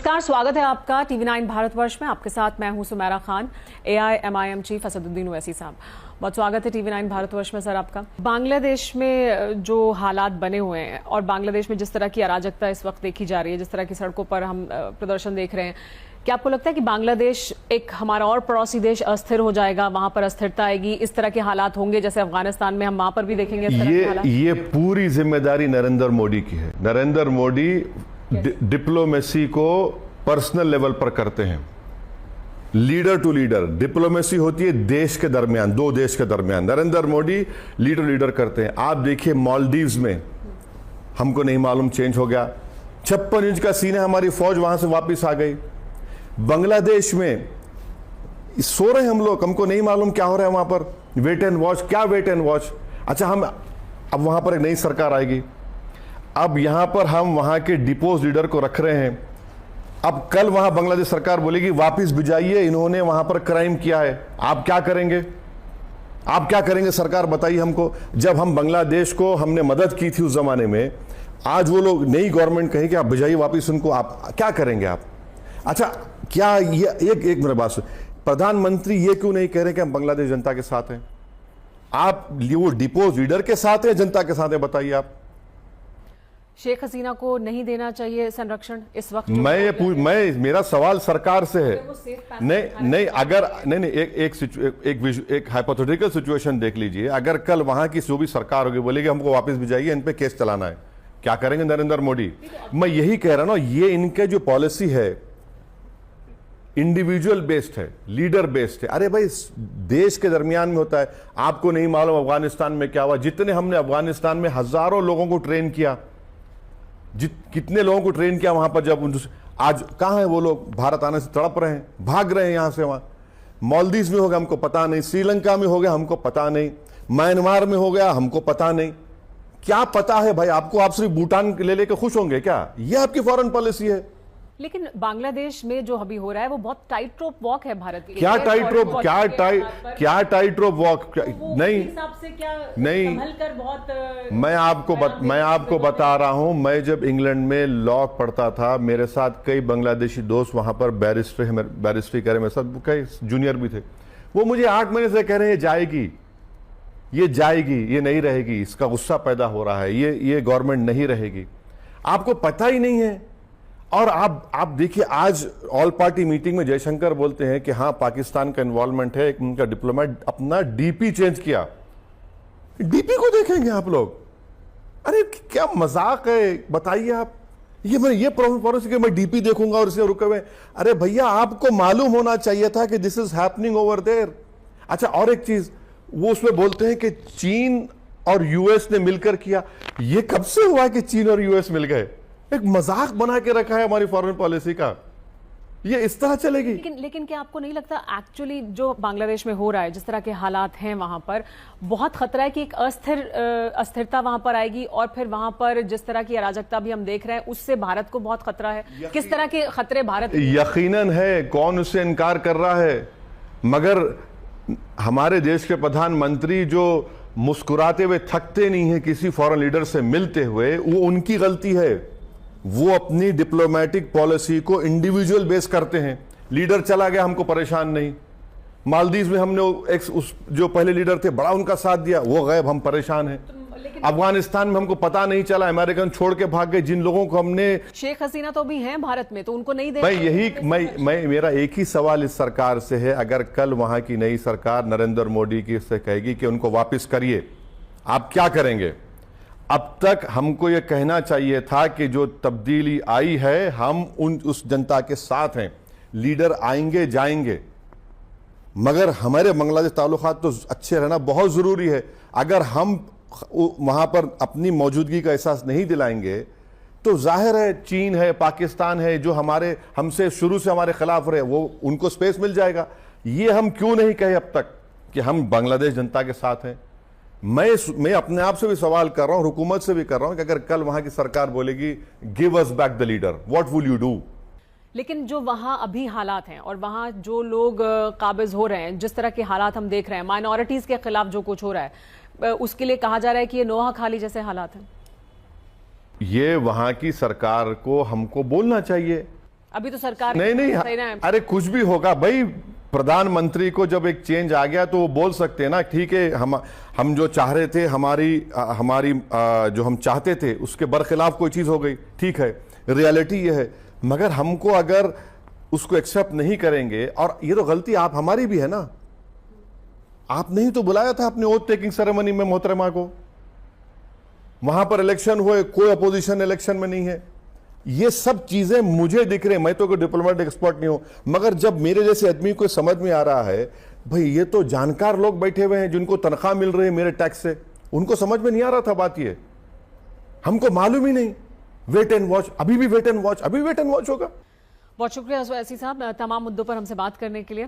नमस्कार, स्वागत है आपका TV9 भारतवर्ष में। आपके साथ मैं हूं सुमेरा खान, AIMIM चीफ असदुद्दीन ओवैसी साहब। बहुत स्वागत है TV9 भारतवर्ष में सर आपका। बांग्लादेश में जो हालात बने हुए हैं और बांग्लादेश में जिस तरह की अराजकता इस वक्त देखी जा रही है, जिस तरह की सड़कों पर हम प्रदर्शन देख रहे हैं, क्या आपको लगता है कि बांग्लादेश एक हमारा और पड़ोसी देश अस्थिर हो जाएगा, वहां पर अस्थिरता आएगी, इस तरह के हालात होंगे जैसे अफगानिस्तान में, हम वहां पर भी देखेंगे इस तरह के हालात? ये पूरी जिम्मेदारी नरेंद्र मोदी की है। नरेंद्र मोदी डिप्लोमेसी को पर्सनल लेवल पर करते हैं, लीडर टू लीडर। डिप्लोमेसी होती है देश के दरमियान, दो देश के दरमियान। नरेंद्र मोदी लीडर करते हैं। आप देखिए मालदीव्स में, हमको नहीं मालूम चेंज हो गया, 56 इंच का सीन है, हमारी फौज वहां से वापस आ गई। बांग्लादेश में सो रहे हम लोग, हमको नहीं मालूम क्या हो रहा है वहां पर। वेट एंड वॉच, क्या वेट एंड वॉच? अच्छा, हम अब वहां पर एक नई सरकार आएगी, अब यहां पर हम वहां के डिपोज लीडर को रख रहे हैं। अब कल वहां बांग्लादेश सरकार बोलेगी वापस भिजाइए, इन्होंने वहां पर क्राइम किया है। आप क्या करेंगे? आप क्या करेंगे सरकार, बताइए हमको। जब हम बांग्लादेश को हमने मदद की थी उस जमाने में, आज वो लोग नई गवर्नमेंट कहें कि आप भिजाइए वापस उनको, आप क्या करेंगे आप? अच्छा, क्या ये एक मेरे बात, प्रधानमंत्री ये क्यों नहीं कह रहे कि हम बांग्लादेश जनता के साथ हैं? आप वो डिपोज लीडर के साथ है, जनता के साथ है, बताइए आप। शेख हसीना को नहीं देना चाहिए संरक्षण इस वक्त? मेरा सवाल सरकार से है। नहीं, अगर नहीं, एक हाइपोथेटिकल सिचुएशन देख लीजिए। अगर कल वहां की जो भी सरकार होगी बोलेगी हमको वापस भिजाइए, इन पे केस चलाना है, क्या करेंगे नरेंद्र मोदी? मैं यही कह रहा हूं ना, ये इनके जो पॉलिसी है इंडिविजुअल बेस्ड है, लीडर बेस्ड है। अरे भाई, देश के दरमियान में होता है। आपको नहीं मालूम अफगानिस्तान में क्या हुआ? जितने हमने अफगानिस्तान में हजारों लोगों को ट्रेन किया, कितने लोगों को ट्रेन किया वहां पर, जब आज कहां है वो लोग? भारत आने से तड़प रहे हैं, भाग रहे हैं यहां से वहां। मालदीव में हो गया हमको पता नहीं, श्रीलंका में हो गया हमको पता नहीं, म्यांमार में हो गया हमको पता नहीं, क्या पता है भाई आपको? आप सिर्फ भूटान ले लेकर खुश होंगे क्या? ये आपकी फॉरेन पॉलिसी है। लेकिन बांग्लादेश में जो अभी हो रहा है वो बहुत टाइट रोप वॉक है भारत के लिए। क्या टाइट रोप वॉक? नहीं, से क्या नहीं, संभलकर बहुत मैं आपको बता रहा हूं, मैं जब इंग्लैंड में लॉ पढ़ता था, मेरे साथ कई बांग्लादेशी दोस्त वहां पर बैरिस्ट्री करे, मेरे साथ कई जूनियर भी थे। वो मुझे 8 महीने से कह रहे हैं ये जाएगी, ये नहीं रहेगी। इसका गुस्सा पैदा हो रहा है, ये गवर्नमेंट नहीं रहेगी। आपको पता ही नहीं है। और आप देखिए, आज ऑल पार्टी मीटिंग में जयशंकर बोलते हैं कि हाँ पाकिस्तान का इन्वॉल्वमेंट है। एक उनका डिप्लोमेट अपना डीपी चेंज किया। डीपी को देखेंगे आप लोग? अरे क्या मजाक है, बताइए आप। ये पॉलिसी कि मैं डीपी देखूंगा और इससे रुके हुए। अरे भैया, आपको मालूम होना चाहिए था कि this is happening over there. अच्छा, और एक चीज, वो उसमें बोलते हैं कि चीन और यूएस ने मिलकर किया। ये कब से हुआ कि चीन और यूएस मिल गए? एक मजाक बना के रखा है हमारी फॉरेन पॉलिसी का। ये इस तरह चलेगी? लेकिन क्या आपको नहीं लगता एक्चुअली जो बांग्लादेश में हो रहा है, जिस तरह के हालात हैं वहां पर, बहुत खतरा है कि एक अस्थिरता वहां पर आएगी और फिर वहां पर जिस तरह की अराजकता भी हम देख रहे हैं उससे भारत को बहुत खतरा है? किस तरह के खतरे भारत? यकीनन है, कौन उससे इनकार कर रहा है? मगर हमारे देश के प्रधानमंत्री जो मुस्कुराते हुए थकते नहीं है किसी फॉरेन लीडर से मिलते हुए, वो उनकी गलती है। वो अपनी डिप्लोमेटिक पॉलिसी को इंडिविजुअल बेस करते हैं। लीडर चला गया, हमको परेशान नहीं। मालदीव में हमने जो पहले लीडर थे, बड़ा उनका साथ दिया, वो गैब, हम परेशान हैं। अफगानिस्तान में हमको पता नहीं चला, अमेरिकन छोड़ के भाग गए जिन लोगों को हमने। शेख हसीना तो भी हैं भारत में, तो उनको नहीं देना? मेरा एक ही सवाल इस सरकार से है, अगर कल वहां की नई सरकार नरेंद्र मोदी की से कहेगी कि उनको वापस करिए, आप क्या करेंगे? अब तक हमको यह कहना चाहिए था कि जो तब्दीली आई है, हम उस जनता के साथ हैं। लीडर आएंगे जाएंगे, मगर हमारे बांग्लादेश ताल्लुकात तो अच्छे रहना बहुत जरूरी है। अगर हम वहां पर अपनी मौजूदगी का एहसास नहीं दिलाएंगे तो जाहिर है चीन है, पाकिस्तान है, जो हमसे शुरू से हमारे खिलाफ रहे, वो उनको स्पेस मिल जाएगा। ये हम क्यों नहीं कहे अब तक कि हम बांग्लादेश जनता के साथ हैं? मैं अपने आप से भी सवाल कर रहा हूं, हुकूमत से भी कर रहा हूं कि अगर कल वहां की सरकार बोलेगी give us back the leader, what will you do? लेकिन जो वहां अभी हालात हैं और वहां जो लोग काबिज हो रहे हैं, जिस तरह के हालात हम देख रहे हैं, माइनॉरिटीज के खिलाफ जो कुछ हो रहा है, उसके लिए कहा जा रहा है कि ये नोहा खाली जैसे हालात हैं। ये वहां की सरकार को हमको बोलना चाहिए अभी तो सरकार नहीं नहीं, सही ना है। अरे कुछ भी होगा भाई, प्रधानमंत्री को जब एक चेंज आ गया तो वो बोल सकते हैं ना, ठीक है हम जो चाह रहे थे, हमारी जो हम चाहते थे उसके बरखिलाफ कोई चीज हो गई, ठीक है, रियलिटी ये है। मगर हमको अगर उसको एक्सेप्ट नहीं करेंगे, और ये तो गलती आप हमारी भी है ना, आप नहीं तो बुलाया था अपने ओथ टेकिंग सेरेमनी में मोहतरमा को, वहां पर इलेक्शन हुए, कोई अपोजिशन इलेक्शन में नहीं है। ये सब चीजें मुझे दिख रहे हैं, मैं तो कोई डिप्लोमेटिक एक्सपर्ट नहीं हूं, मगर जब मेरे जैसे आदमी को समझ में आ रहा है, भाई ये तो जानकार लोग बैठे हुए हैं जिनको तनख्वाह मिल रही है मेरे टैक्स से, उनको समझ में नहीं आ रहा था बात, ये हमको मालूम ही नहीं। वेट एंड वॉच, अभी भी वेट एंड वॉच, अभी वेट एंड वॉच होगा। बहुत शुक्रिया ओवैसी साहब तमाम मुद्दों पर हमसे बात करने के लिए।